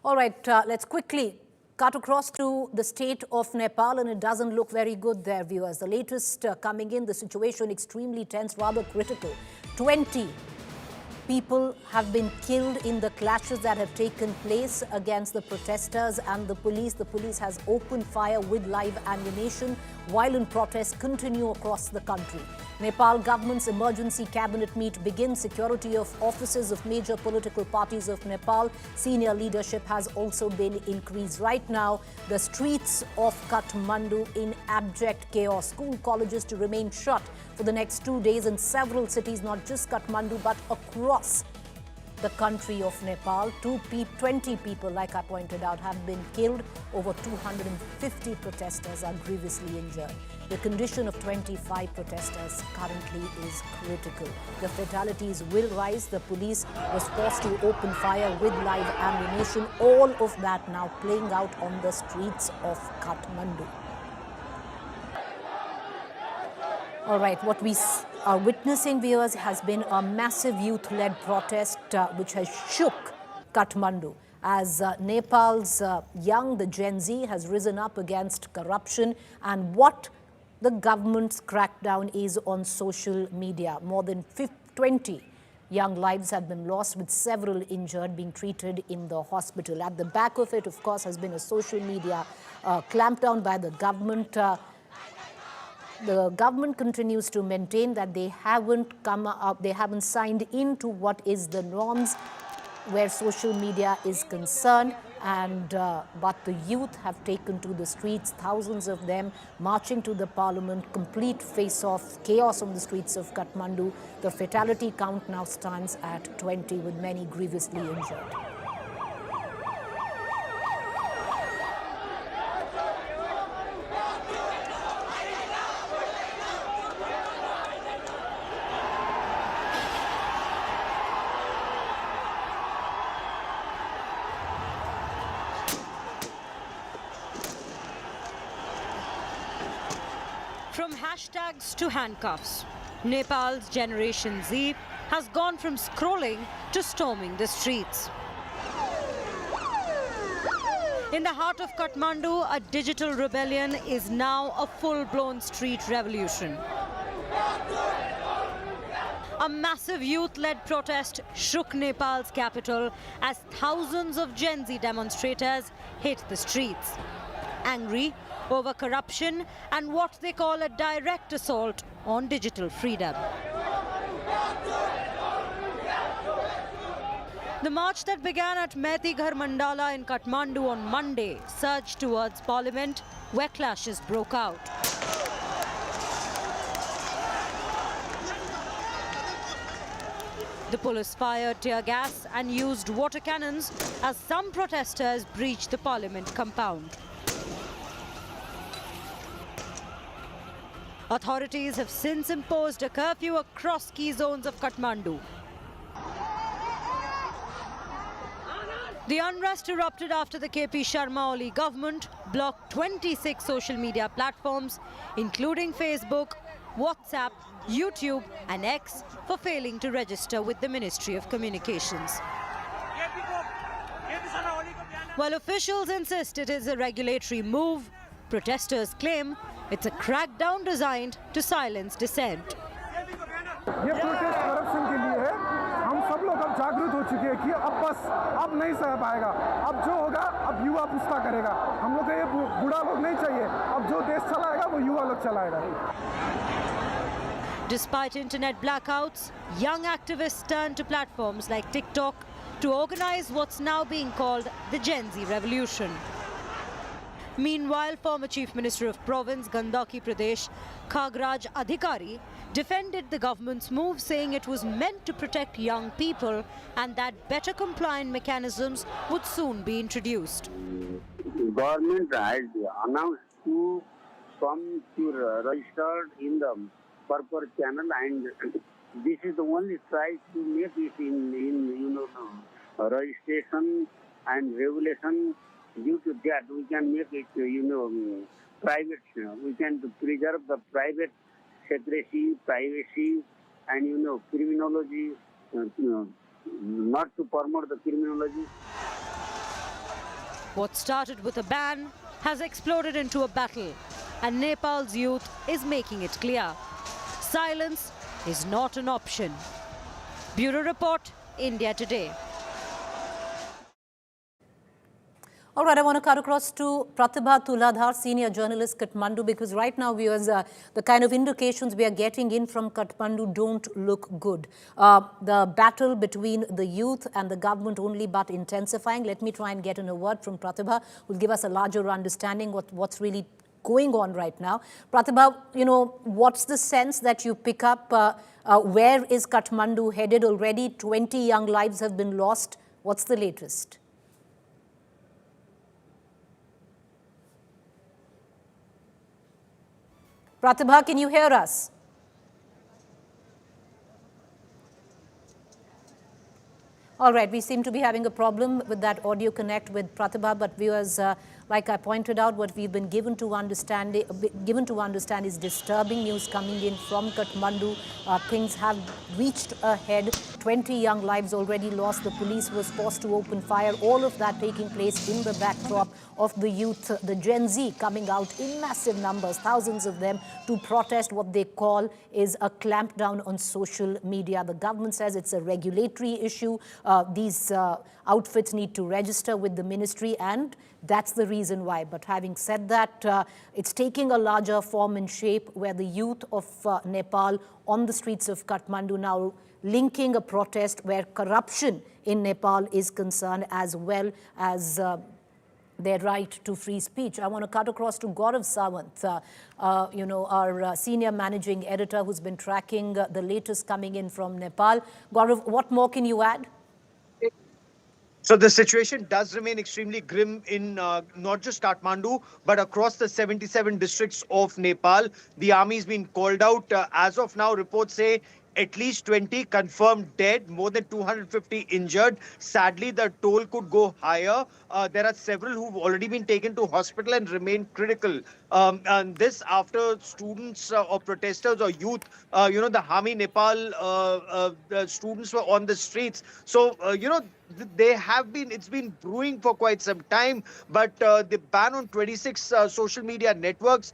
All right, let's quickly cut across to the state of Nepal, and it doesn't look very good there, viewers. The latest coming in, the situation extremely tense, rather critical. 20 people have been killed in the clashes that have taken place against the protesters and the police. The police has opened fire with live ammunition. Violent protests continue across the country. Nepal government's emergency cabinet meet begins. Security of offices of major political parties of Nepal. Senior leadership has also been increased. Right now, the streets of Kathmandu in abject chaos. School colleges to remain shut for the next 2 days in several cities, not just Kathmandu, but across the country of Nepal. 20 people, like I pointed out, have been killed. Over 250 protesters are grievously injured. The condition of 25 protesters currently is critical. The fatalities will rise. The police was forced to open fire with live ammunition. All of that now playing out on the streets of Kathmandu. All right, what we are witnessing, viewers, has been a massive youth-led protest which has shook Kathmandu as Nepal's the Gen Z, has risen up against corruption and what the government's crackdown is on social media. More than 20 young lives have been lost, with several injured being treated in the hospital. At the back of it, of course, has been a social media clampdown by the government. The government continues to maintain that they haven't signed into what is the norms where social media is concerned, and but the youth have taken to the streets, thousands of them marching to the parliament, complete face-off, chaos on the streets of Kathmandu. The fatality count now stands at 20, with many grievously injured. From hashtags to handcuffs, Nepal's Generation Z has gone from scrolling to storming the streets. In the heart of Kathmandu, a digital rebellion is now a full-blown street revolution. A massive youth-led protest shook Nepal's capital as thousands of Gen Z demonstrators hit the streets, angry over corruption and what they call a direct assault on digital freedom. The march that began at Maiti Ghar Mandala in Kathmandu on Monday surged towards Parliament, where clashes broke out. The police fired tear gas and used water cannons as some protesters breached the Parliament compound. Authorities have since imposed a curfew across key zones of Kathmandu. The unrest erupted after the KP Sharma Oli government blocked 26 social media platforms, including Facebook, WhatsApp, YouTube and X, for failing to register with the Ministry of Communications. While officials insist it is a regulatory move, protesters claim it's a crackdown designed to silence dissent. ये protest corruption के लिए है। हम सब लोग अब जागरूक हो चुके हैं कि अब नहीं सह पाएगा। अब जो होगा अब युवा पुस्ता करेगा। हम लोग को ये बुरा लोग नहीं चाहिए। अब जो देश चलाएगा वो युवा लोग चलाएगा। Despite internet blackouts, young activists turned to platforms like TikTok to organize what's now being called the Gen Z revolution. Meanwhile, former Chief Minister of Province Gandaki Pradesh, Khagraj Adhikari, defended the government's move, saying it was meant to protect young people and that better compliant mechanisms would soon be introduced. Government had announced to come to register in the proper channel, and this is the only try to make it in registration and regulation. Due to that, we can make it, private. We can preserve the private secrecy, privacy, and, criminology, not to promote the criminology. What started with a ban has exploded into a battle, and Nepal's youth is making it clear. Silence is not an option. Bureau Report, India Today. All right, I want to cut across to Pratibha Tuladhar, senior journalist, Kathmandu, because right now, viewers, the kind of indications we are getting in from Kathmandu don't look good. The battle between the youth and the government only but intensifying. Let me try and get in a word from Pratibha, who will give us a larger understanding what's really going on right now. Pratibha, what's the sense that you pick up? Where is Kathmandu headed already? 20 young lives have been lost. What's the latest? Pratibha, can you hear us? All right, we seem to be having a problem with that audio connect with Pratibha, but viewers, like I pointed out, what we've been given to understand is disturbing news coming in from Kathmandu. Things have reached a head. 20 young lives already lost. The police was forced to open fire. All of that taking place in the backdrop of the youth, the Gen Z coming out in massive numbers, thousands of them, to protest what they call is a clampdown on social media. The government says it's a regulatory issue. These outfits need to register with the ministry, and that's the reason why. But having said that, it's taking a larger form and shape where the youth of Nepal on the streets of Kathmandu now linking a protest where corruption in Nepal is concerned, as well as their right to free speech. I want to cut across to Gaurav Sawant, our senior managing editor who's been tracking the latest coming in from Nepal. Gaurav, what more can you add? So the situation does remain extremely grim in not just Kathmandu, but across the 77 districts of Nepal. The army's been called out. As of now, reports say at least 20 confirmed dead, more than 250 injured. Sadly, the toll could go higher. There are several who've already been taken to hospital and remain critical. And this after students or protesters or youth, the Hami Nepal students were on the streets. So, it's been brewing for quite some time, but the ban on 26 social media networks,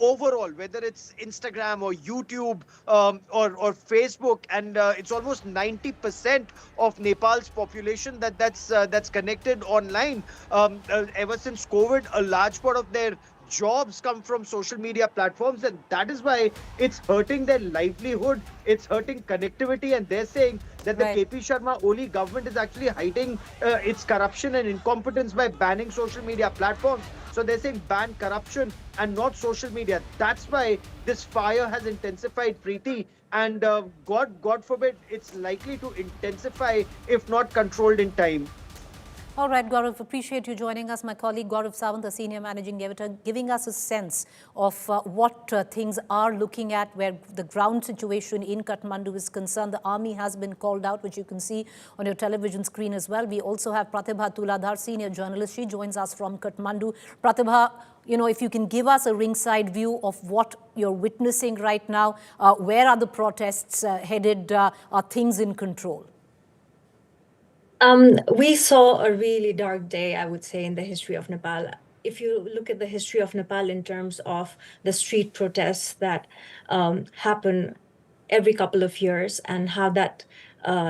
overall, whether it's Instagram or YouTube or Facebook, and it's almost 90% of Nepal's population that's connected online. Ever since COVID, a large part of their jobs come from social media platforms, and that is why it's hurting their livelihood, it's hurting connectivity, and they're saying that the KP Sharma Oli government is actually hiding its corruption and incompetence by banning social media platforms. So they're saying ban corruption and not social media. That's why this fire has intensified, Preeti, and God forbid it's likely to intensify if not controlled in time. All right, Gaurav, appreciate you joining us. My colleague Gaurav Sawant, the senior managing editor, giving us a sense of what things are looking at, where the ground situation in Kathmandu is concerned. The army has been called out, which you can see on your television screen as well. We also have Pratibha Tuladhar, senior journalist. She joins us from Kathmandu. Pratibha, if you can give us a ringside view of what you're witnessing right now, where are the protests headed? Are things in control? We saw a really dark day, I would say, in the history of Nepal. If you look at the history of Nepal in terms of the street protests that happen every couple of years and how that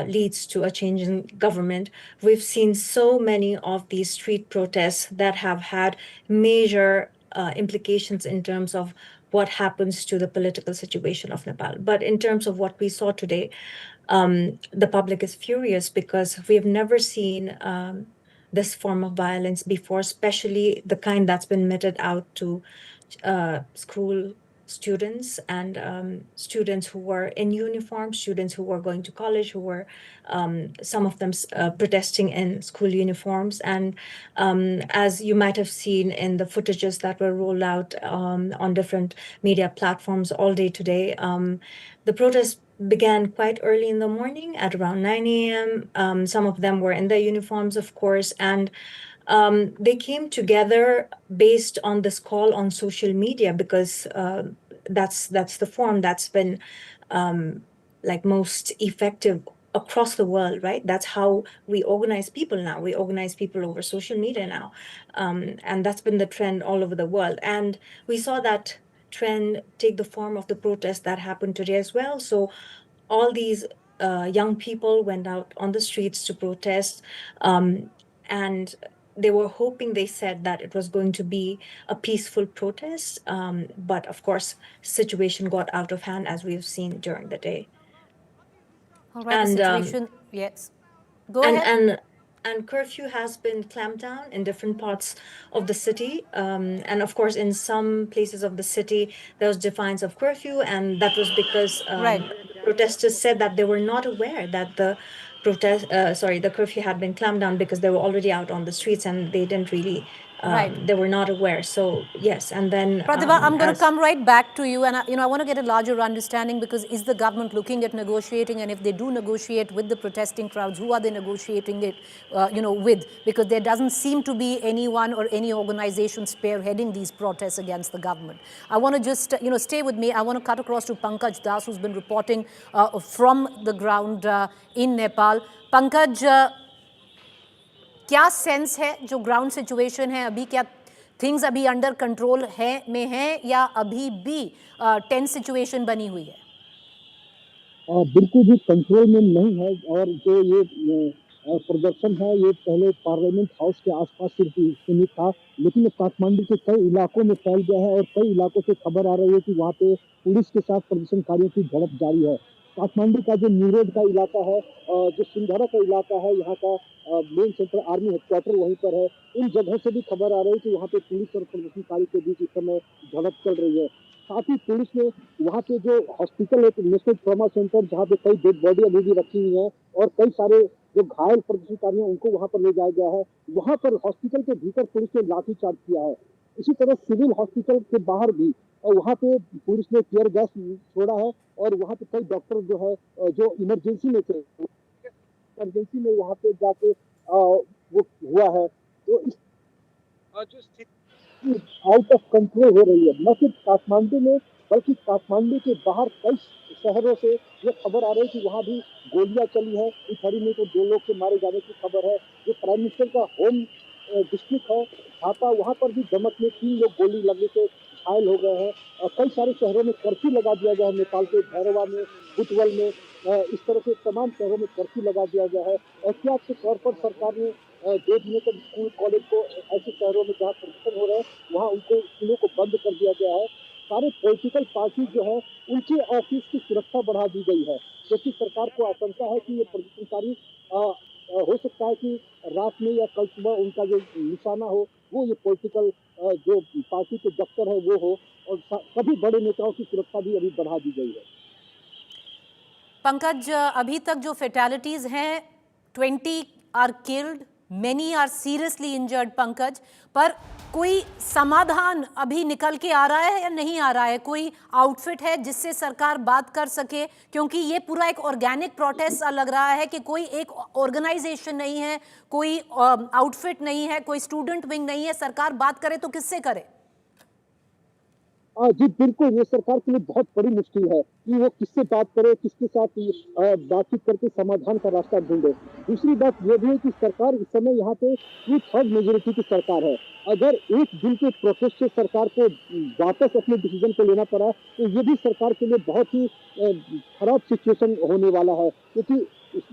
leads to a change in government, we've seen so many of these street protests that have had major implications in terms of what happens to the political situation of Nepal. But in terms of what we saw today, the public is furious because we've never seen this form of violence before, especially the kind that's been meted out to school students and students who were in uniform, students who were going to college, who were some of them protesting in school uniforms. And as you might have seen in the footages that were rolled out on different media platforms all day today, the protests began quite early in the morning at around 9 a.m. Some of them were in their uniforms, of course, and they came together based on this call on social media because that's the form that's been most effective across the world, right? That's how we organize people now. We organize people over social media now. And that's been the trend all over the world. And we saw that trend take the form of the protest that happened today as well. So all these young people went out on the streets to protest. And they were hoping, they said, that it was going to be a peaceful protest. But of course, situation got out of hand, as we've seen during the day. All right, the And situation, yes. Go and ahead. and curfew has been clamped down in different parts of the city, and of course in some places of the city there was defiance of curfew, and that was because Right. protesters said that they were not aware that the curfew had been clamped down, because they were already out on the streets and they didn't really Right. they were not aware. So yes, and then Pratibha, I'm going to as come right back to you, and I want to get a larger understanding, because is the government looking at negotiating, and if they do negotiate with the protesting crowds, who are they negotiating it, with? Because there doesn't seem to be anyone or any organization spearheading these protests against the government. I want to just stay with me. I want to cut across to Pankaj Das, who's been reporting from the ground in Nepal. Pankaj, क्या sense है जो ground situation है अभी? क्या things अभी under control है में है, या अभी भी टेंस सिचुएशन बनी हुई है? बिल्कुल भी कंट्रोल में नहीं है। और जो ये प्रदर्शन है, ये पहले पार्लियामेंट हाउस के आसपास सिर्फ सीमित था, लेकिन काठमांडू के कई इलाकों में फैल गया है और कई इलाकों से खबर आ रही है कि वहाँ पे पुलिस के साथ प्रदर्शनकारियों की झड़प जारी है। काठमांडू का जो न्यू रोड का इलाका है, जो सिंधारा का इलाका है, यहाँ का मेन सेंटर आर्मी हेडक्वार्टर वहीं पर है। इन जगहों से भी खबर आ रही है कि वहाँ पे पुलिस और प्रदर्शनकारी के बीच इस समय झड़प चल रही है। साथ ही पुलिस ने वहाँ पे जो हॉस्पिटल है, नेशनल ट्रॉमा सेंटर, जहाँ पे कई डेड बॉडी अभी भी रखी हुई है और कई सारे जो घायल प्रदर्शनकारी हैं उनको वहाँ पर ले जाया गया है। वहाँ पर हॉस्पिटल के भीतर पुलिस ने लाठीचार्ज किया है। इसी तरह सिविल हॉस्पिटल के बाहर भी और वहाँ पे पुलिस ने टीयर गैस छोड़ा है और वहाँ पे कई डॉक्टर जो है, जो इमरजेंसी में थे, इमरजेंसी में वहाँ पे जाके वो हुआ है। तो इस जो स्थिति आउट ऑफ कंट्रोल हो रही है, न सिर्फ काठमांडू में बल्कि काठमांडू के बाहर कई शहरों से ये खबर आ रही है कि वहाँ भी गोलियां चली है। इस हड़ी में तो 2 लोग के मारे जाने की खबर है। जो प्राइम मिनिस्टर का होम डिस्ट्रिक्ट है ढाका, वहाँ पर भी दमक में 3 लोग गोली लगने से घायल हो गए हैं। और कई सारे शहरों में कर्फ्यू लगा दिया गया है। नेपाल के भैरवा में, बुटवल में, इस तरह से तमाम शहरों में कर्फ्यू लगा दिया गया है। एहतियात के तौर पर सरकार ने 2 दिनों तक स्कूल कॉलेज को ऐसे शहरों में जहाँ प्रदर्शन हो रहे हैं वहाँ उनको स्कूलों को बंद कर दिया गया है। सारे पॉलिटिकल पार्टी जो है उनके ऑफिस की सुरक्षा बढ़ा दी गई है, क्योंकि सरकार को आशंका है कि ये प्रदर्शनकारी हो सकता है कि रात में या कल सुबह उनका जो निशाना हो वो ये पॉलिटिकल जो पार्टी के दफ्तर है वो हो। और सभी बड़े नेताओं की सुरक्षा भी अभी बढ़ा दी गई है। पंकज, अभी तक जो फेटालिटीज हैं, 20 are killed, many are seriously injured Pankaj, पर कोई समाधान अभी निकल के आ रहा है या नहीं आ रहा है? कोई आउटफिट है जिससे सरकार बात कर सके? क्योंकि ये पूरा एक ऑर्गेनिक प्रोटेस्ट लग रहा है कि कोई एक ऑर्गेनाइजेशन नहीं है, कोई आउटफिट नहीं है, कोई स्टूडेंट विंग नहीं है। सरकार बात करे तो किससे करे? जी बिल्कुल, ये सरकार के लिए बहुत बड़ी मुश्किल है कि वो किससे बात करे, किसके साथ बातचीत करके समाधान का रास्ता ढूंढे। दूसरी बात ये भी है कि सरकार इस समय यहाँ पे 2/3 मेजोरिटी की सरकार है। अगर एक दिन के प्रोसेस से सरकार को वापस अपने डिसीजन को लेना पड़ा तो ये भी सरकार के लिए बहुत ही खराब सिचुएशन होने वाला है, क्योंकि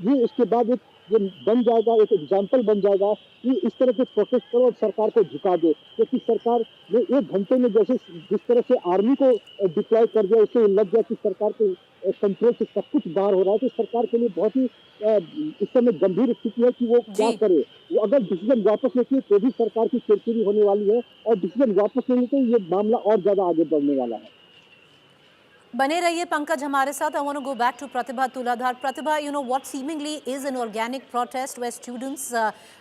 ये इसके बाद एक ये बन जाएगा, एक एग्जाम्पल बन जाएगा कि इस तरह के प्रोटेस्ट करो और सरकार को झुका दो। क्योंकि सरकार ने 1 घंटे में जैसे जिस तरह से आर्मी को डिप्लॉय कर दिया, उससे लग गया कि सरकार के कंट्रोल से सब कुछ बाहर हो रहा है। तो सरकार के लिए बहुत ही इस समय गंभीर स्थिति है कि वो क्या करे। वो अगर डिसीजन वापस लेती है तो भी सरकार की चिड़चिड़ी होने वाली है, और डिसीजन वापस नहीं लेते ये मामला और ज्यादा आगे बढ़ने वाला है। बने रहिए पंकज हमारे साथ। I want to go back to Pratibha Tuladhar. Pratibha, what seemingly is an organic protest where students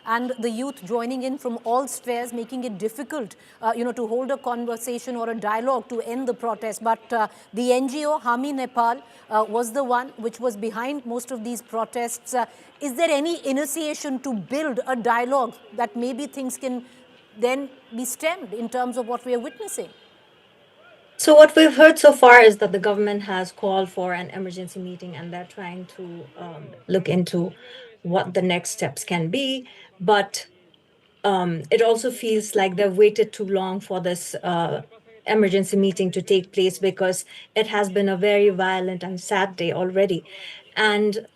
and the youth joining in from all spheres, making it difficult, to hold a conversation or a dialogue to end the protest. But the NGO Hami Nepal was the one which was behind most of these protests. Is there any initiation to build a dialogue that maybe things can then be stemmed in terms of what we are witnessing? So what we've heard so far is that the government has called for an emergency meeting and they're trying to look into what the next steps can be. But it also feels like they've waited too long for this emergency meeting to take place because it has been a very violent and sad day already. And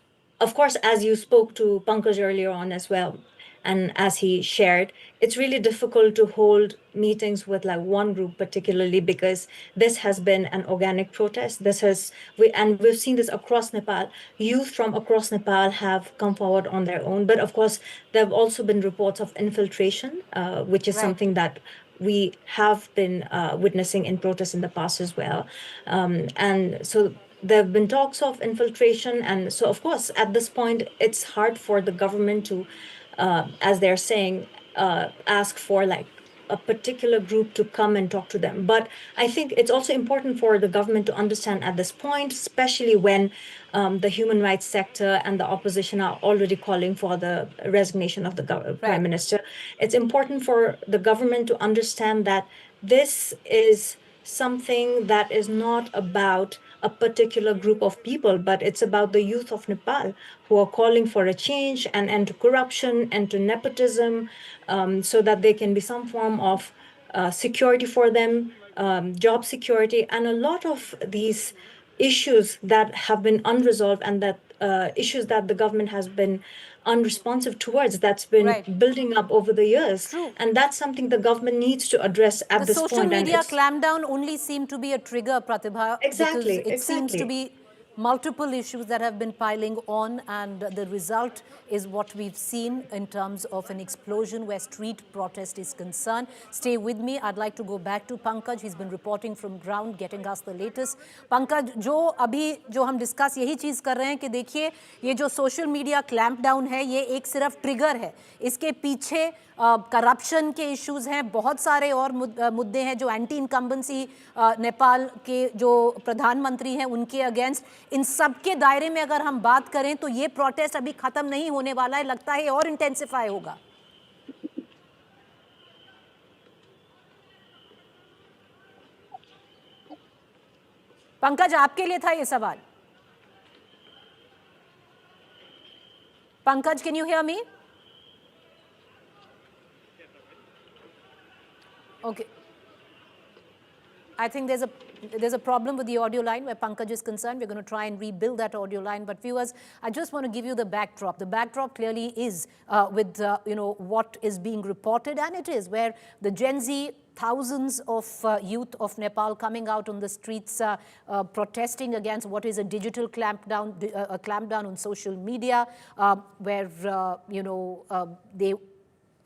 of course, as you spoke to Pankaj earlier on as well, and as he shared, it's really difficult to hold meetings with like one group particularly because this has been an organic protest. And we've seen this across Nepal. Youth from across Nepal have come forward on their own, but of course, there have also been reports of infiltration, which is Right. something that we have been witnessing in protests in the past as well. And so there have been talks of infiltration. And so, of course, at this point, it's hard for the government to, as they're saying, ask for like a particular group to come and talk to them. But I think it's also important for the government to understand at this point, especially when the human rights sector and the opposition are already calling for the resignation of the prime Right. minister. It's important for the government to understand that this is something that is not about a particular group of people, but it's about the youth of Nepal who are calling for a change and end to corruption, end to nepotism, so that there can be some form of security for them, job security, and a lot of these issues that have been unresolved and that issues that the government has been unresponsive towards, that's been Right. building up over the years. True. And that's something the government needs to address The at this social point. And media it's clampdown only seemed to be a trigger, Pratibha, because exactly, it seems to exactly. be multiple issues that have been piling on, and the result is what we've seen in terms of an explosion where street protest is concerned. Stay with me. I'd like to go back to Pankaj. He's been reporting from ground, getting us the latest. Pankaj, जो हम discuss यही चीज़ कर रहे हैं कि देखिए ये जो सोशल मीडिया क्लैम्प डाउन है ये एक सिर्फ ट्रिगर है, इसके पीछे करप्शन के इश्यूज हैं, बहुत सारे और मुद्दे हैं जो एंटी इनकम्बेंसी नेपाल के जो प्रधानमंत्री हैं उनके अगेंस्ट, इन सब के दायरे में अगर हम बात करें तो ये प्रोटेस्ट अभी खत्म नहीं होने वाला है, लगता है और इंटेंसिफाई होगा। पंकज, आपके लिए था ये सवाल। Pankaj, can you hear me? Okay. I think there's a problem with the audio line where Pankaj is concerned. We're going to try and rebuild that audio line. But viewers, I just want to give you the backdrop. The backdrop clearly is with what is being reported, and it is where the Gen Z, thousands of youth of Nepal coming out on the streets protesting against what is a digital clampdown, a clampdown on social media, where they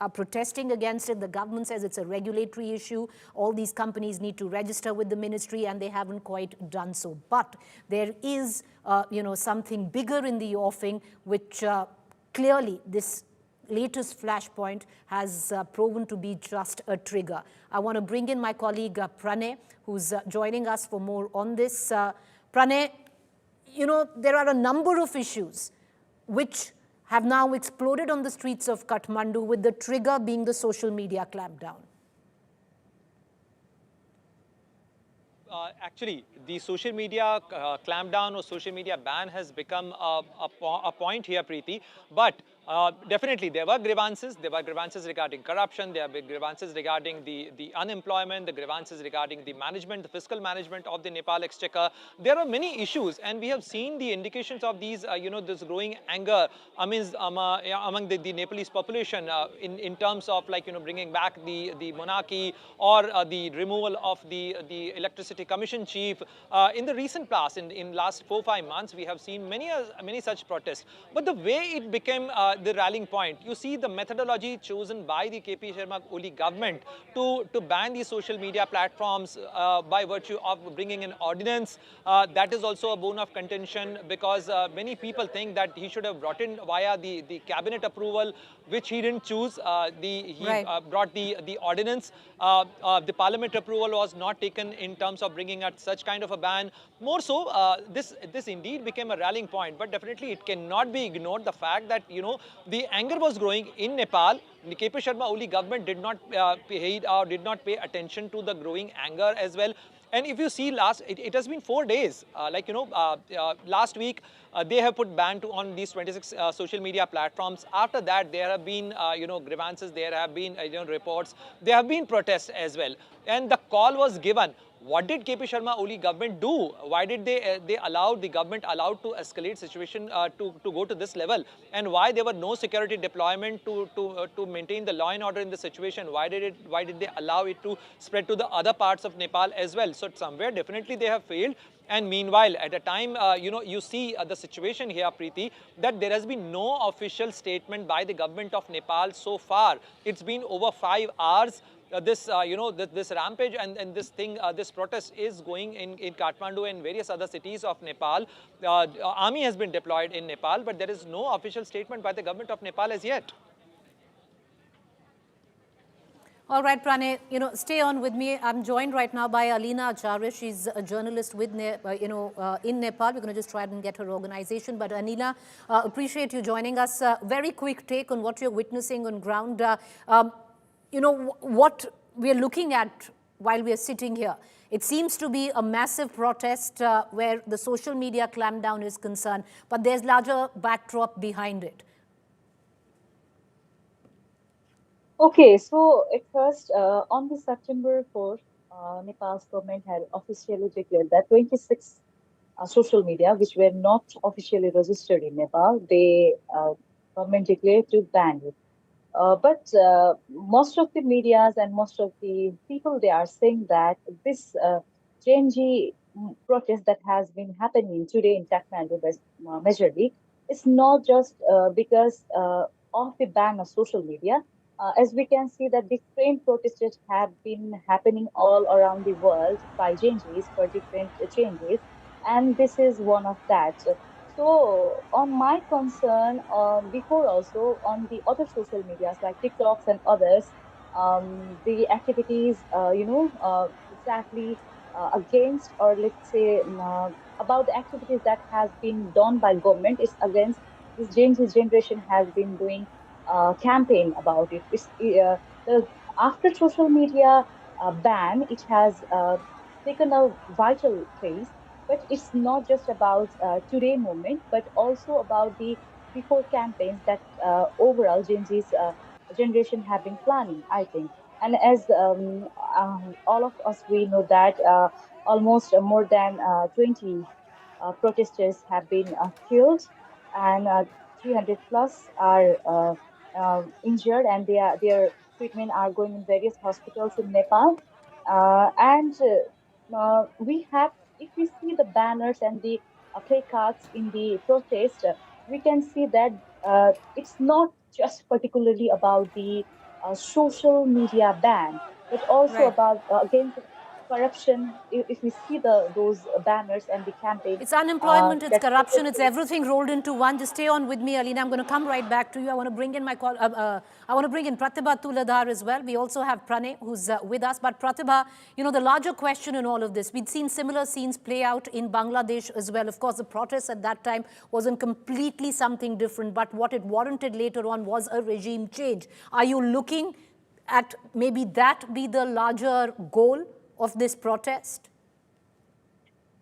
are protesting against it. The government says it's a regulatory issue. All these companies need to register with the ministry, and they haven't quite done so. But there is, something bigger in the offing, which clearly this latest flashpoint has proven to be just a trigger. I want to bring in my colleague Pranay, who's joining us for more on this. Pranay, there are a number of issues which have now exploded on the streets of Kathmandu, with the trigger being the social media clampdown. Actually, the social media clampdown or social media ban has become a point here, Preeti. But definitely, there were grievances. There were grievances regarding corruption. There were grievances regarding the unemployment, the grievances regarding the management, the fiscal management of the Nepal exchequer. There are many issues, and we have seen the indications of these, this growing anger among the Nepalese population in terms of bringing back the monarchy or the removal of the electricity commission chief. In the recent past, in last 4-5 months, we have seen many such protests. But the way it became the rallying point, you see the methodology chosen by the KP Sharma Oli government to ban these social media platforms by virtue of bringing an ordinance. That is also a bone of contention, because many people think that he should have brought in via the cabinet approval, which he didn't choose. He brought the ordinance. The parliament approval was not taken in terms of bringing out such kind of a ban. More so, this indeed became a rallying point. But definitely, it cannot be ignored, the fact that the anger was growing in Nepal. The KP Sharma Oli government did not pay attention to the growing anger as well. And if you see it has been 4 days. Last week they have put ban on these 26 social media platforms. After that, there have been grievances, there have been reports, there have been protests as well. And the call was given. What did KP Sharma Oli government do? Why did the government allowed to escalate situation to go to this level? And why there were no security deployment to maintain the law and order in the situation? Why did they allow it to spread to the other parts of Nepal as well? So somewhere definitely they have failed. And meanwhile, at a time, you see the situation here, Preeti, that there has been no official statement by the government of Nepal so far. It's been over 5 hours. This rampage and this protest is going in Kathmandu and various other cities of Nepal. Army has been deployed in Nepal, but there is no official statement by the government of Nepal as yet. All right, Pranay, stay on with me. I'm joined right now by Alina Acharya. She's a journalist with, in Nepal. We're going to just try and get her organization. But Alina, appreciate you joining us. Very quick take on what you're witnessing on ground. What we're looking at while we're sitting here. It seems to be a massive protest where the social media clampdown is concerned, but there's larger backdrop behind it. Okay, so at first, on the September 4th, Nepal's government had officially declared that 26 social media, which were not officially registered in Nepal, they government declared to ban it. But most of the medias and most of the people, they are saying that this Gen protest that has been happening today in Kathmandu majorly, it's not just because of the ban of social media. As we can see that different protests have been happening all around the world by changes for different changes, and this is one of that. So, on my concern, before also on the other social medias like TikToks and others, the activities, exactly against, or let's say about the activities that has been done by government is against this Gen Z generation has been doing campaign about it. The after social media ban, it has taken a vital place, but it's not just about today moment, but also about the before campaigns that overall Gen Z's generation have been planning, I think. And as all of us, we know that almost more than 20 protesters have been killed, and 300 plus are injured, and their treatment are going in various hospitals in Nepal. And we have, if we see the banners and the placards in the protest, we can see that it's not just particularly about the social media ban, but also Right. about against corruption. If we see those banners and the campaign It's unemployment, it's that corruption, it's protesters. everything rolled into one. Just stay on with me, Alina. I'm going to come right back to you. I want to bring in I want to bring in Pratibha Tuladhar as well. We also have Pranay, who's with us. But Pratibha, the larger question in all of this, we'd seen similar scenes play out in Bangladesh as well. Of course, the protest at that time wasn't completely something different, but what it warranted later on was a regime change. Are you looking at maybe that be the larger goal of this protest?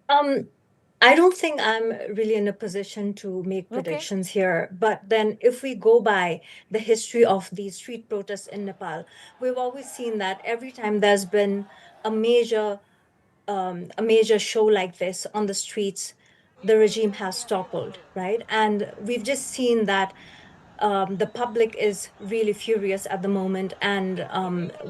I don't think I'm really in a position to make predictions here. But then if we go by the history of these street protests in Nepal, we've always seen that every time there's been a major show like this on the streets, the regime has toppled, right? And we've just seen that the public is really furious at the moment, and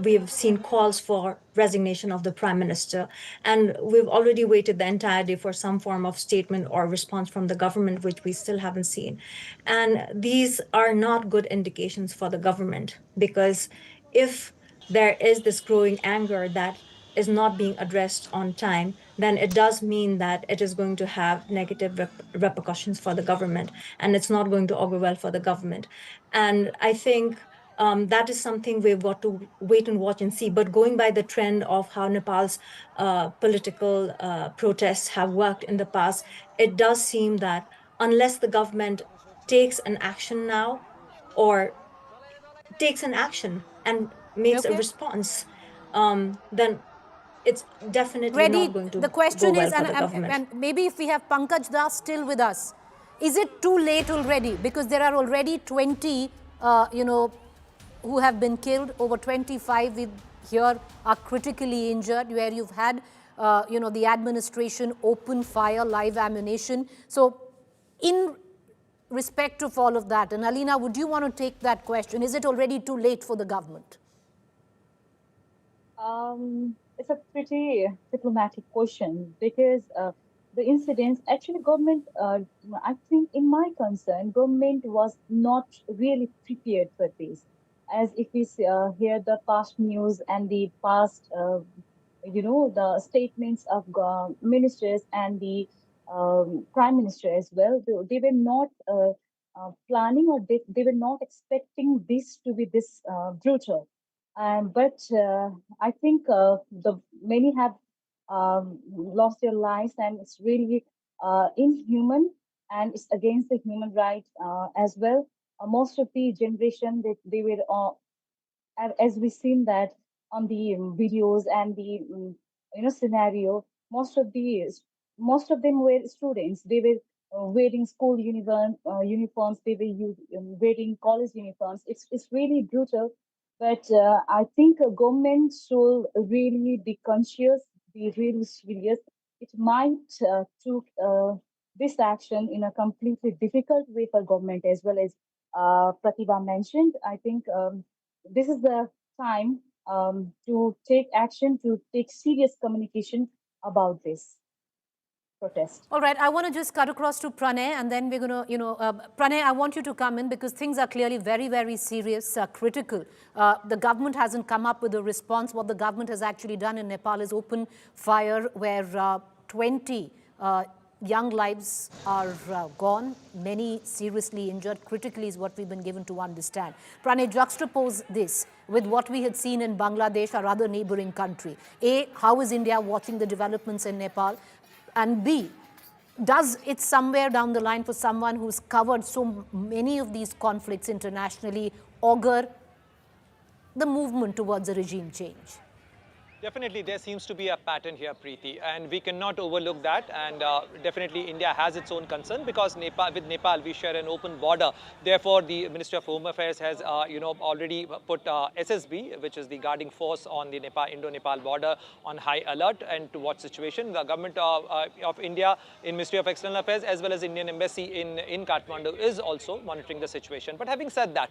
we've seen calls for resignation of the prime minister, and we've already waited the entire day for some form of statement or response from the government, which we still haven't seen. And these are not good indications for the government, because if there is this growing anger that is not being addressed on time, then it does mean that it is going to have negative repercussions for the government, and it's not going to augur well for the government. And I think that is something we've got to wait and watch and see. But going by the trend of how Nepal's political protests have worked in the past, it does seem that unless the government takes an action now, or takes an action and makes a response, then it's definitely Ready? not going to The go question well is, for the government. and maybe if we have Pankaj Das still with us, is it too late already? Because there are already 20, who have been killed, over 25 here are critically injured, where you've had, the administration open fire, live ammunition. So in respect of all of that, and Alina, would you want to take that question? Is it already too late for the government? It's a pretty diplomatic question because the incidents actually government. I think, in my concern, government was not really prepared for this. As if we hear the past news and the past, the statements of ministers and the prime minister as well, they were not planning, or they were not expecting this to be this brutal. But I think the many have lost their lives, and it's really inhuman, and it's against the human rights as well. Most of the generation, they were as we seen that on the videos and the scenario, most of them were students. They were wearing school uniforms. They were wearing college uniforms. It's really brutal, but I think a government should really be conscious, be really serious. It might took this action in a completely difficult way for government, as well as Pratibha mentioned. I think this is the time to take action, to take serious communication about this protest. All right, I want to just cut across to Pranay, and then we're going to, Pranay, I want you to come in because things are clearly very, very serious, critical. The government hasn't come up with a response. What the government has actually done in Nepal is open fire, where 20 young lives are gone, many seriously injured, critically is what we've been given to understand. Pranay, juxtapose this with what we had seen in Bangladesh, our other neighboring country. A, how is India watching the developments in Nepal? And B, does it somewhere down the line, for someone who's covered so many of these conflicts internationally, augur the movement towards a regime change? Definitely, there seems to be a pattern here, Preeti, and we cannot overlook that. And definitely, India has its own concern because with Nepal, we share an open border. Therefore, the Ministry of Home Affairs has, already put SSB, which is the guarding force on the Indo-Nepal border, on high alert and to watch situation. The government of India, in Ministry of External Affairs, as well as Indian Embassy in Kathmandu, is also monitoring the situation. But having said that,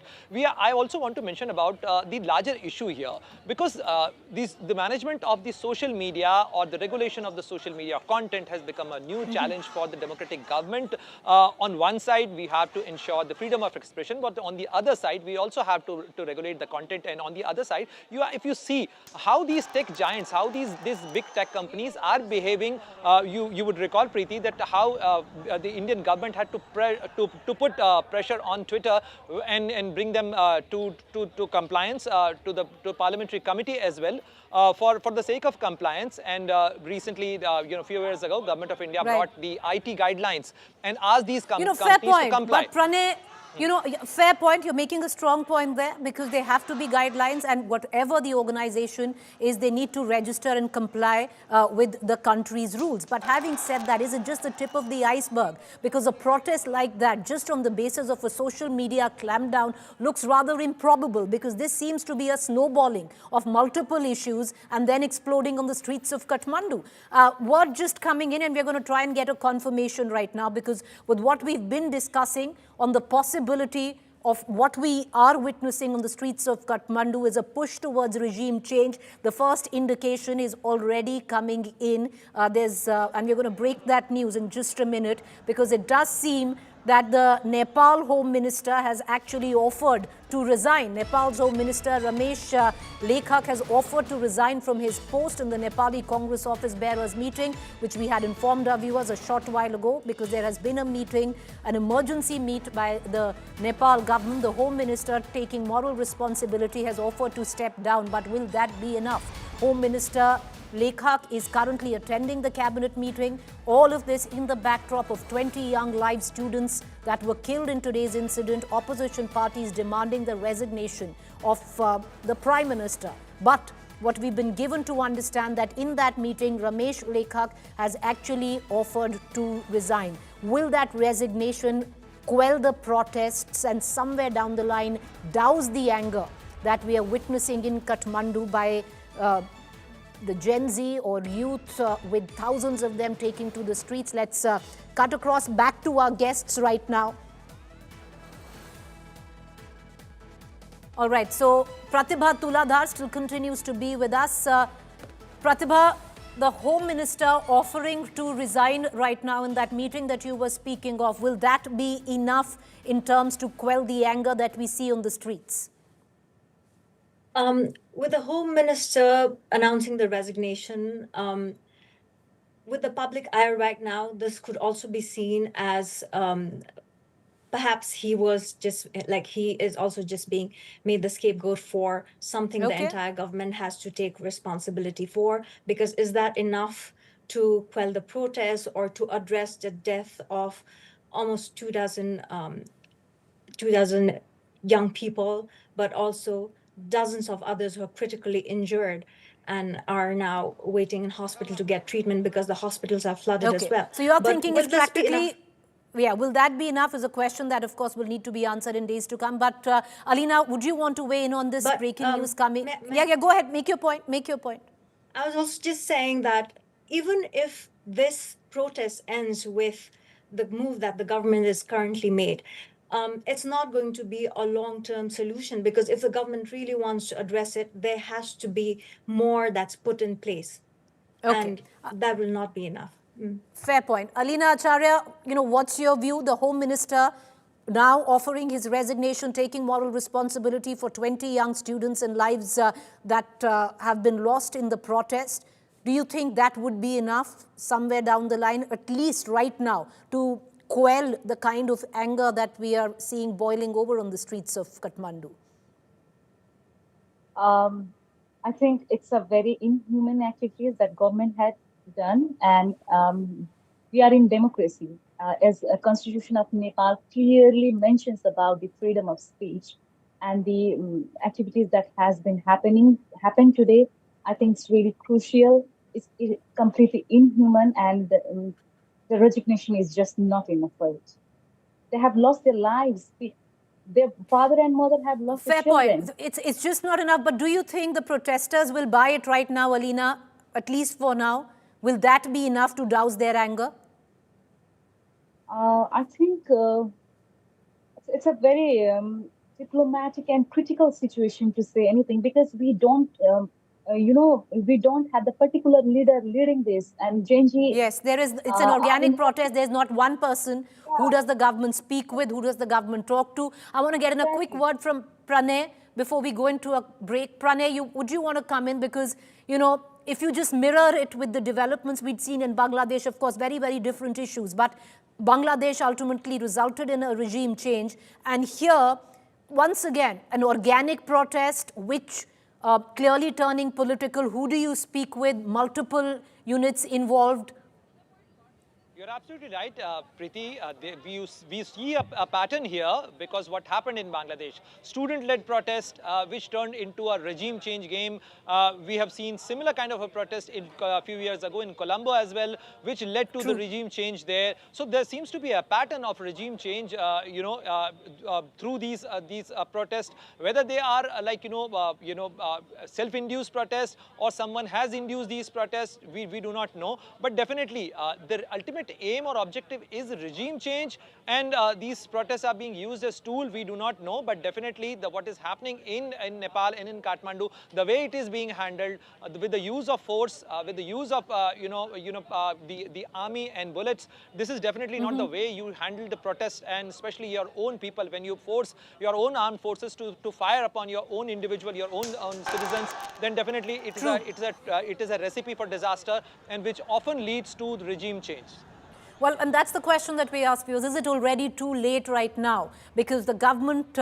I also want to mention about the larger issue here, because the management of the social media or the regulation of the social media content has become a new challenge for the democratic government. On one side, we have to ensure the freedom of expression, but on the other side, we also have to regulate the content. And on the other side, if you see how these tech giants, how these big tech companies are behaving, you would recall, Preeti, that how the Indian government had to put pressure on Twitter and bring them to compliance, to the parliamentary committee as well, for the sake of compliance. And recently, a few years ago, Government of India brought the IT guidelines and asked these companies to comply. But Pranay, fair point. You're making a strong point there, because there have to be guidelines, and whatever the organization is, they need to register and comply with the country's rules. But having said that, is it just the tip of the iceberg? Because a protest like that, just on the basis of a social media clampdown, looks rather improbable, because this seems to be a snowballing of multiple issues and then exploding on the streets of Kathmandu. Word just coming in, and we're going to try and get a confirmation right now, because with what we've been discussing on the possibility of what we are witnessing on the streets of Kathmandu is a push towards regime change. The first indication is already coming in. And we're going to break that news in just a minute, because it does seem that the Nepal Home Minister has actually offered to resign. Nepal's Home Minister Ramesh Lekhak has offered to resign from his post in the Nepali Congress office bearers meeting, which we had informed our viewers a short while ago, because there has been a meeting, an emergency meet by the Nepal government. The Home Minister, taking moral responsibility, has offered to step down. But will that be enough? Home Minister Lekhak is currently attending the cabinet meeting. All of this in the backdrop of 20 young live students that were killed in today's incident. Opposition parties demanding the resignation of the Prime Minister. But what we've been given to understand that in that meeting, Ramesh Lekhak has actually offered to resign. Will that resignation quell the protests and somewhere down the line douse the anger that we are witnessing in Kathmandu by the Gen Z or youth, with thousands of them taking to the streets? Let's cut across back to our guests right now. All right, so Pratibha Tuladhar still continues to be with us. Pratibha, the Home Minister offering to resign right now in that meeting that you were speaking of, will that be enough in terms to quell the anger that we see on the streets? With the Home Minister announcing the resignation, with the public eye right now, this could also be seen as perhaps he is also just being made the scapegoat for something the entire government has to take responsibility for. Because is that enough to quell the protests or to address the death of almost 2,000 young people, but also dozens of others who are critically injured and are now waiting in hospital to get treatment because the hospitals are flooded as well. So you're thinking it's practically... Yeah, will that be enough is a question that, of course, will need to be answered in days to come. But Alina, would you want to weigh in on this breaking news coming? Go ahead. Make your point. Make your point. I was also just saying that even if this protest ends with the move that the government has currently made, it's not going to be a long-term solution, because if the government really wants to address it, there has to be more that's put in place. And that will not be enough. Fair point. Alina Acharya, what's your view? The Home Minister now offering his resignation, taking moral responsibility for 20 young students and lives that have been lost in the protest. Do you think that would be enough somewhere down the line, at least right now, to quell the kind of anger that we are seeing boiling over on the streets of Kathmandu? I think it's a very inhuman activities that government had done, and we are in democracy. As a constitution of Nepal clearly mentions about the freedom of speech, and the activities that has been happened today, I think it's really crucial. It's completely inhuman, and the resignation is just not enough for it. They have lost their lives. Their father and mother have lost their children. Fair point. It's just not enough. But do you think the protesters will buy it right now, Alina, at least for now? Will that be enough to douse their anger? I think it's a very diplomatic and critical situation to say anything, because we don't, we don't have the particular leader leading this. And Genji... Yes, it's an organic protest. There's not one person. Who does the government speak with? Who does the government talk to? I want to get in a quick word from Pranay before we go into a break. Pranay, would you want to come in? Because, if you just mirror it with the developments we'd seen in Bangladesh, of course, very, very different issues. But Bangladesh ultimately resulted in a regime change. And here, once again, an organic protest, which clearly turning political. Who do you speak with? Multiple units involved. You're absolutely right, Preeti. We see a pattern here, because what happened in Bangladesh, student-led protest, which turned into a regime change game. We have seen similar kind of a protest a few years ago in Colombo as well, which led to the regime change there. So there seems to be a pattern of regime change, through these protests, whether they are self-induced protests or someone has induced these protests. We do not know, but definitely the ultimate aim or objective is regime change, and these protests are being used as tool. We do not know, but definitely what is happening in Nepal and in Kathmandu, the way it is being handled, with the use of force, with the use of the army and bullets, this is definitely not the way you handle the protest, and especially your own people. When you force your own armed forces to fire upon your own individual, your own citizens, then definitely it is a recipe for disaster, and which often leads to the regime change. Well, and that's the question that we ask viewers. Is it already too late right now? Because the government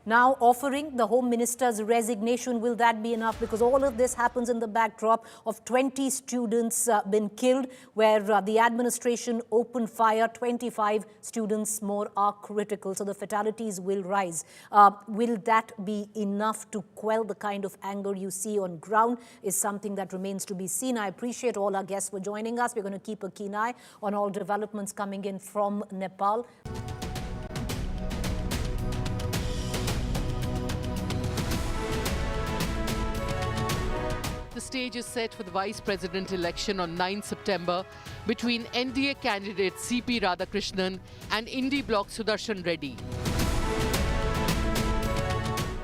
now offering the Home Minister's resignation. Will that be enough? Because all of this happens in the backdrop of 20 students been killed, where the administration opened fire. 25 students more are critical. So the fatalities will rise. Will that be enough to quell the kind of anger you see on ground is something that remains to be seen. I appreciate all our guests for joining us. We're going to keep a keen eye on all developments coming in from Nepal. The stage is set for the vice president election on 9 September between NDA candidate C.P. Radhakrishnan and Indie bloc Sudarshan Reddy.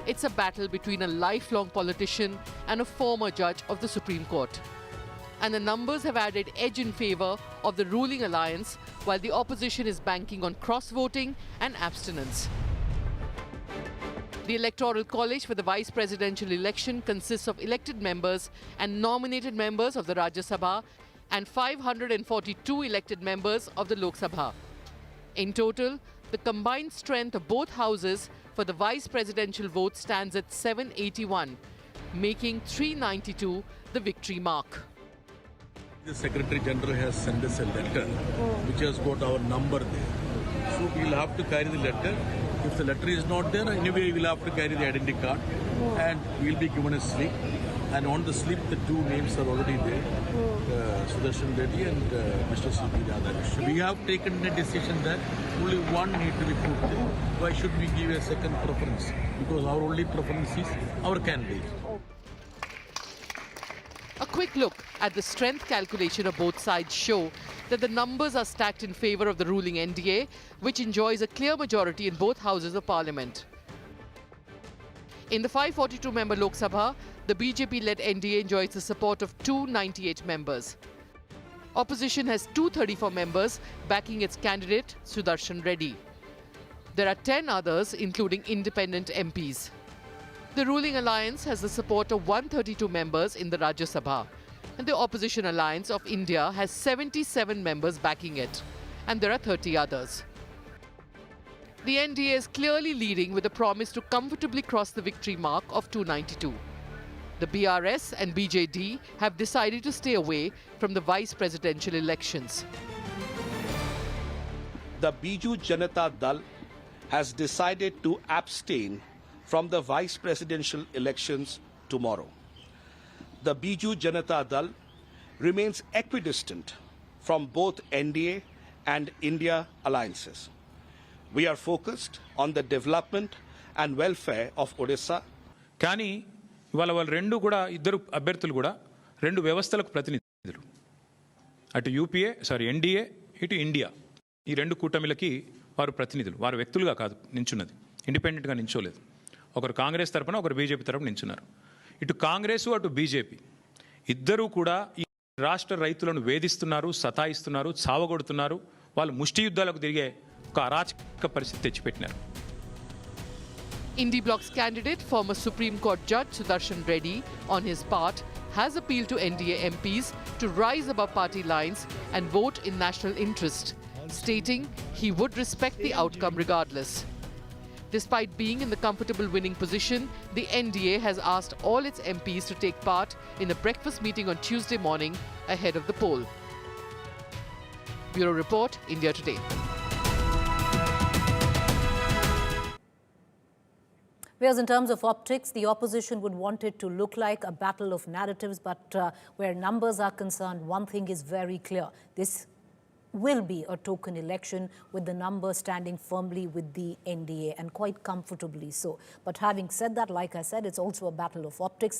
It's a battle between a lifelong politician and a former judge of the Supreme Court. And the numbers have added edge in favor of the ruling alliance, while the opposition is banking on cross-voting and abstinence. The Electoral College for the vice presidential election consists of elected members and nominated members of the Rajya Sabha and 542 elected members of the Lok Sabha. In total, the combined strength of both houses for the vice presidential vote stands at 781, making 392 the victory mark. The Secretary General has sent us a letter which has got our number there. So we will have to carry the letter. If the letter is not there, anyway we will have to carry the identity card and we will be given a slip. And on the slip, the two names are already there, Sudarshan Reddy and Mr. C.P. Radhakrishnan. We have taken a decision that only one need to be put there. Why should we give a second preference? Because our only preference is our candidate. A quick look at the strength calculation of both sides show that the numbers are stacked in favor of the ruling NDA, which enjoys a clear majority in both houses of parliament. In the 542-member Lok Sabha, the BJP-led NDA enjoys the support of 298 members. Opposition has 234 members backing its candidate, Sudarshan Reddy. There are 10 others, including independent MPs. The ruling alliance has the support of 132 members in the Rajya Sabha, and the opposition alliance of India has 77 members backing it, and there are 30 others. The NDA is clearly leading with a promise to comfortably cross the victory mark of 292. The BRS and BJD have decided to stay away from the vice presidential elections. The Biju Janata Dal has decided to abstain from the vice presidential elections tomorrow. The Biju Janata Dal remains equidistant from both NDA and India alliances. We are focused on the development and welfare of Odisha. కానీ ఇవాళ వాళ్ళు ఇద్దరు అభ్యర్థులు కూడా రెండు వ్యవస్థలకు ప్రతినిధులు. అటు ఎన్డీఏ ఇటు ఇండియా, ఈ రెండు కూటమిలకి వారు ప్రతినిధులు. వారు వ్యక్తులుగా కాదు నించున్నది, ఇండిపెండెంట్గా నించోలేదు. ఒకరు కాంగ్రెస్ తరపున, ఒకరు బీజేపీ తరపున నించున్నారు. ఇటు కాంగ్రెస్ అటు బీజేపీ ఇద్దరూ కూడా ఈ రాష్ట్ర రైతులను వేధిస్తున్నారు, సతాయిస్తున్నారు, చావగొడుతున్నారు. వాళ్ళు ముష్టి యుద్ధాలకు తిరిగే ఒక అరాచక పరిస్థితి తెచ్చిపెట్టినారు. Indie Bloc's candidate, former Supreme Court Judge Sudarshan Reddy, on his part, has appealed to NDA MPs to rise above party lines and vote in national interest, stating he would respect the outcome regardless. Despite being in the comfortable winning position, the NDA has asked all its MPs to take part in a breakfast meeting on Tuesday morning ahead of the poll. Bureau Report, India Today. Whereas in terms of optics, the opposition would want it to look like a battle of narratives, but where numbers are concerned, one thing is very clear. This will be a token election with the numbers standing firmly with the NDA, and quite comfortably so. But having said that, like I said, it's also a battle of optics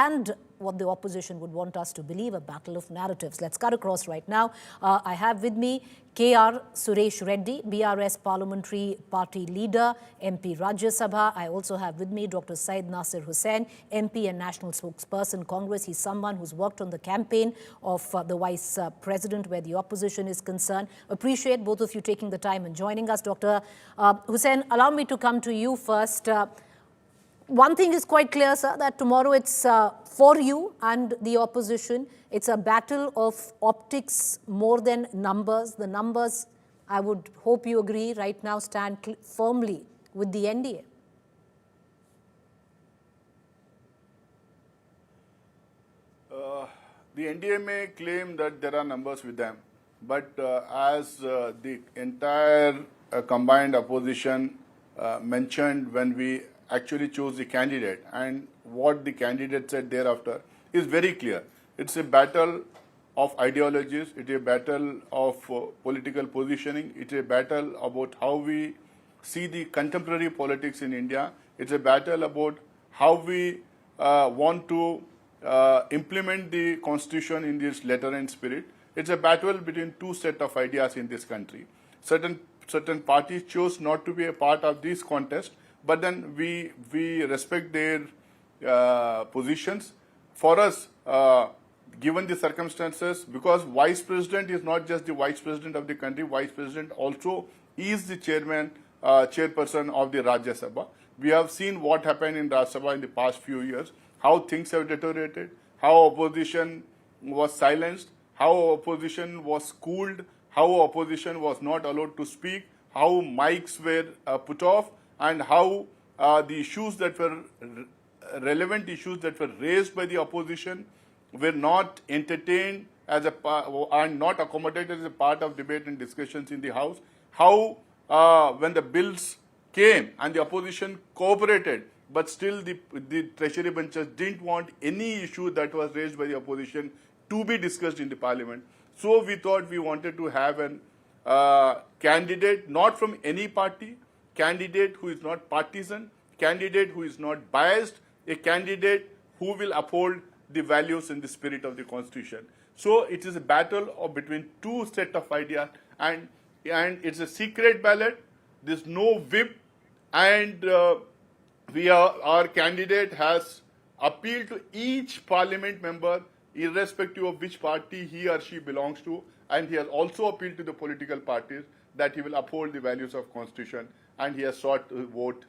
and what the opposition would want us to believe, a battle of narratives. Let's cut across right now. I have with me K.R. Suresh Reddy, BRS Parliamentary Party Leader, MP Rajya Sabha. I also have with me Dr. Syed Nasir Hussain, MP and National Spokesperson, Congress. He's someone who's worked on the campaign of the Vice President where the opposition is concerned. Appreciate both of you taking the time and joining us. Dr. Hussain, allow me to come to you first. One thing is quite clear, sir, that tomorrow it's for you and the opposition. It's a battle of optics more than numbers. The numbers, I would hope you agree, right now stand firmly with the NDA. The NDA may claim that there are numbers with them, but as the entire combined opposition mentioned when we actually chose the candidate, and what the candidate said thereafter is very clear. It's a battle of ideologies, it's a battle of political positioning, it's a battle about how we see the contemporary politics in India, it's a battle about how we want to implement the constitution in this letter and spirit. It's a battle between two sets of ideas in this country. Certain parties chose not to be a part of this contest, but then we respect their positions. For us, given the circumstances, because vice president is not just the vice president of the country, vice president also is the chairperson of the Rajya Sabha. We have seen what happened in Rajya Sabha in the past few years, how things have deteriorated, how opposition was silenced, how opposition was cooled, how opposition was not allowed to speak, how mics were put off, and how the issues that were relevant issues that were raised by the opposition were not entertained as and not accommodated as a part of debate and discussions in the House. How when the bills came and the opposition cooperated, but still the treasury benches didn't want any issue that was raised by the opposition to be discussed in the parliament. So we thought we wanted to have an candidate not from any party, candidate who is not partisan, candidate who is not biased, a candidate who will uphold the values and the spirit of the constitution. So it is a battle between two sets of ideas, and it's a secret ballot. There's no whip, and our candidate has appealed to each parliament member, irrespective of which party he or she belongs to, and he has also appealed to the political parties that he will uphold the values of constitution, and he has sought to vote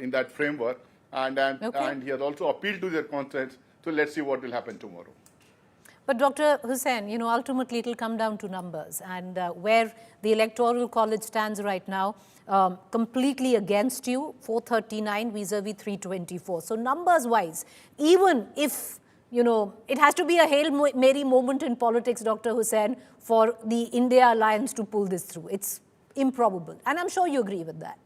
in that framework, and he has also appealed to their conscience. So let's see what will happen tomorrow. But Dr. Hussain, ultimately it will come down to numbers, and where the Electoral College stands right now, completely against you, 439 vis-a-vis 324. So numbers-wise, even if, it has to be a Hail Mary moment in politics, Dr. Hussain, for the India alliance to pull this through. It's improbable, and I'm sure you agree with that.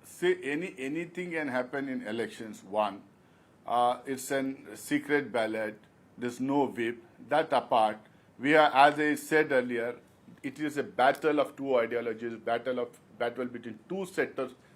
See, anything can happen in elections. One, it's a secret ballot. There's no whip. That apart, we are, as I said earlier, it is a battle of two ideologies, battle between two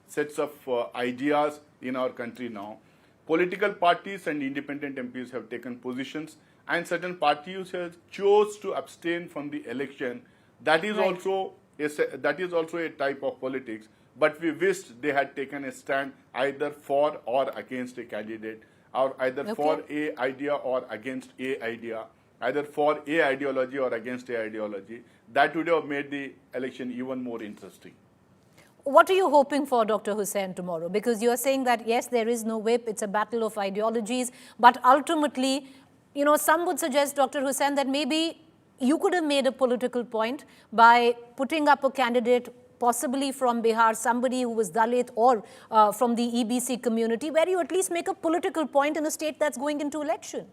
sets of ideas in our country now. Political parties and independent MPs have taken positions, and certain parties have chose to abstain from the election. That is also a type of politics. But we wished they had taken a stand either for or against a candidate, or either for a idea or against a idea, either for a ideology or against a ideology. That would have made the election even more interesting. What are you hoping for, Dr. Hussain, tomorrow? Because you are saying that, yes, there is no whip, it's a battle of ideologies, but ultimately, some would suggest, Dr. Hussain, that maybe you could have made a political point by putting up a candidate possibly from Bihar, somebody who was Dalit or from the EBC community, where you at least make a political point in a state that's going into election.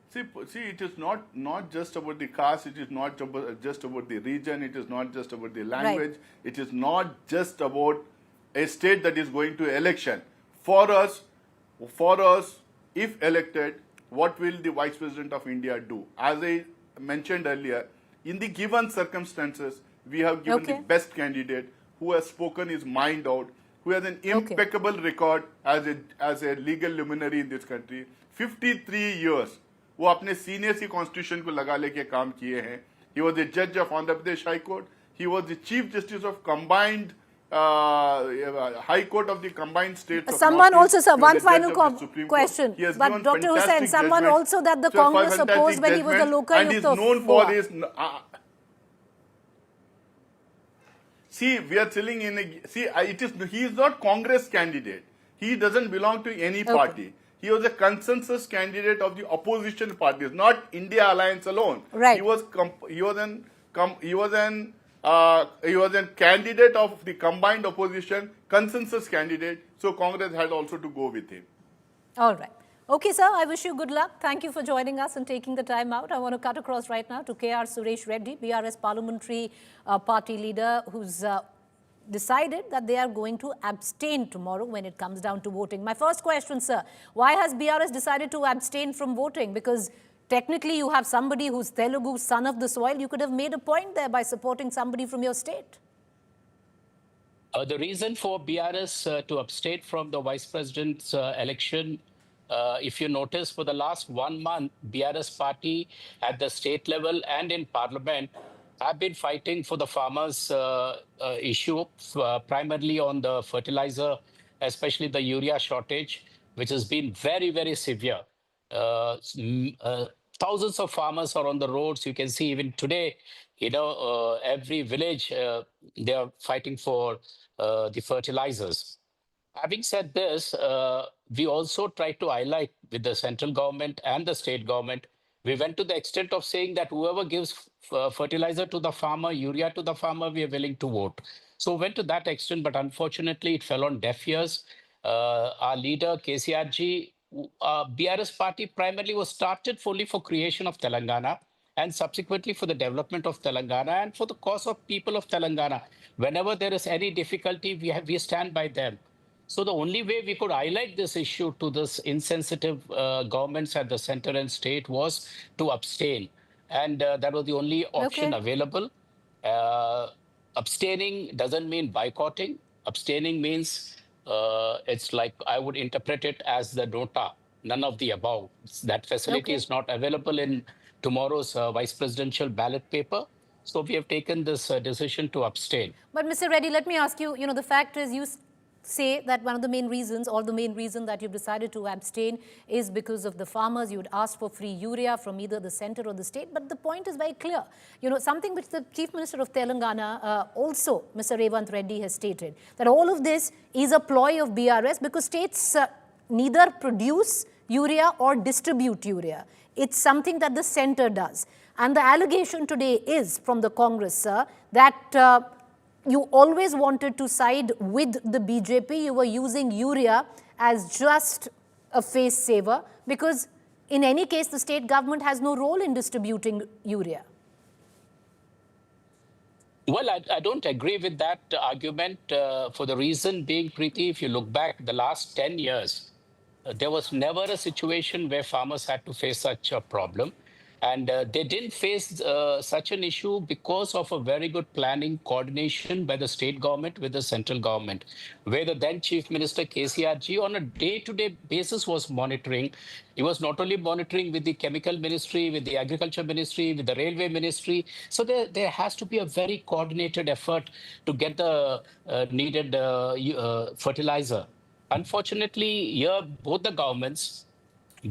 See, it is not just about the caste, it is not just about the region, it is not just about the language, it is not just about a state that is going to election. For us, if elected, what will the Vice President of India do? As I mentioned earlier, in the given circumstances, we have given the best candidate who has spoken his mind out, who has an impeccable record as a legal luminary in this country. 53 years, वो अपने senior C constitution को लगा लेके काम किए हैं. He was the judge of Andhra Pradesh High Court. He was the Chief Justice of combined High Court of the combined states. Someone also, sir, one final question. But Dr. Hussain, someone also that the Congress opposed when he was the local and is known for his. See, we are telling he is not Congress candidate. He doesn't belong to any party. He was a consensus candidate of the opposition parties, not India Alliance alone. Right. He was an He was a candidate of the combined opposition, consensus candidate. So Congress had also to go with him. All right. Okay, sir, I wish you good luck. Thank you for joining us and taking the time out. I want to cut across right now to KR Suresh Reddy, BRS parliamentary party leader, who's decided that they are going to abstain tomorrow when it comes down to voting. My first question, sir, why has BRS decided to abstain from voting? Because technically you have somebody who's Telugu, son of the soil. You could have made a point there by supporting somebody from your state. The reason for BRS to abstain from the vice president's election, if you notice, for the last 1 month, BRS party at the state level and in parliament have been fighting for the farmers' issue, primarily on the fertilizer, especially the urea shortage, which has been very, very severe. Thousands of farmers are on the roads. You can see even today, every village, they are fighting for the fertilizers. Having said this, we also tried to highlight with the central government and the state government. We went to the extent of saying that whoever gives fertilizer to the farmer, urea to the farmer, we are willing to vote. So went to that extent, but unfortunately it fell on deaf ears. Our leader, KCRG, BRS party primarily was started fully for creation of Telangana and subsequently for the development of Telangana and for the cause of people of Telangana. Whenever there is any difficulty, we stand by them. So the only way we could highlight this issue to this insensitive governments at the center and state was to abstain. And that was the only option available. Abstaining doesn't mean boycotting. Abstaining means it's like I would interpret it as the nota, none of the above. That facility is not available in tomorrow's vice presidential ballot paper. So we have taken this decision to abstain. But Mr. Reddy, let me ask you, the fact is you say that one of the main reasons or the main reason that you've decided to abstain is because of the farmers. You'd asked for free urea from either the center or the state. But the point is very clear. Something which the Chief Minister of Telangana also, Mr. Revant Reddy, has stated, that all of this is a ploy of BRS because states neither produce urea or distribute urea. It's something that the center does. And the allegation today is from the Congress, sir, that you always wanted to side with the BJP. You were using urea as just a face saver because in any case, the state government has no role in distributing urea. Well, I don't agree with that argument for the reason being, Preeti, if you look back the last 10 years, there was never a situation where farmers had to face such a problem. And they didn't face such an issue because of a very good planning coordination by the state government with the central government, where the then Chief Minister KCRG on a day-to-day basis was monitoring. He was not only monitoring with the Chemical Ministry, with the Agriculture Ministry, with the Railway Ministry. So there has to be a very coordinated effort to get the needed fertilizer. Unfortunately, here, both the governments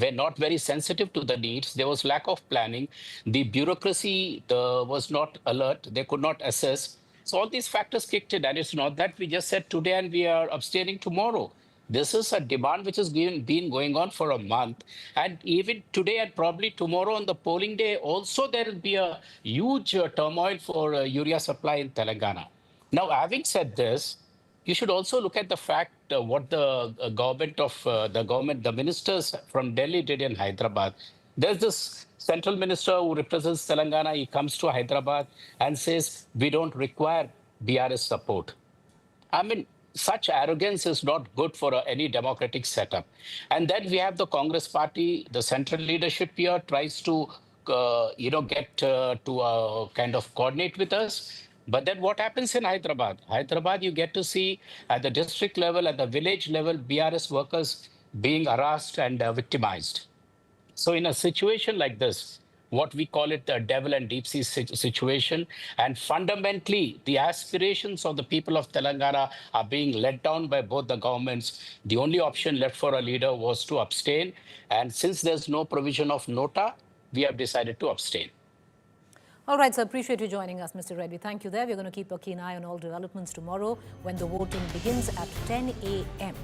were not very sensitive to the needs. There was lack of planning. The bureaucracy was not alert. They could not assess. So all these factors kicked in. And it's not that we just said today and we are abstaining tomorrow. This is a demand which has been going on for a month. And even today and probably tomorrow on the polling day, also there will be a huge turmoil for urea supply in Telangana. Now, having said this, you should also look at the fact what the the ministers from Delhi did in Hyderabad. There's this central minister who represents Telangana. He comes to Hyderabad and says, we don't require BRS support. I mean, such arrogance is not good for any democratic setup. And then we have the Congress party, the central leadership here tries to, get to kind of coordinate with us. But then what happens in Hyderabad? Hyderabad, you get to see at the district level, at the village level, BRS workers being harassed and victimized. So in a situation like this, what we call it the devil and deep sea situation, and fundamentally the aspirations of the people of Telangana are being let down by both the governments. The only option left for a leader was to abstain. And since there's no provision of nota, we have decided to abstain. All right, sir. Appreciate you joining us, Mr. Reddy. Thank you there. We're going to keep a keen eye on all developments tomorrow when the voting begins at 10 a.m.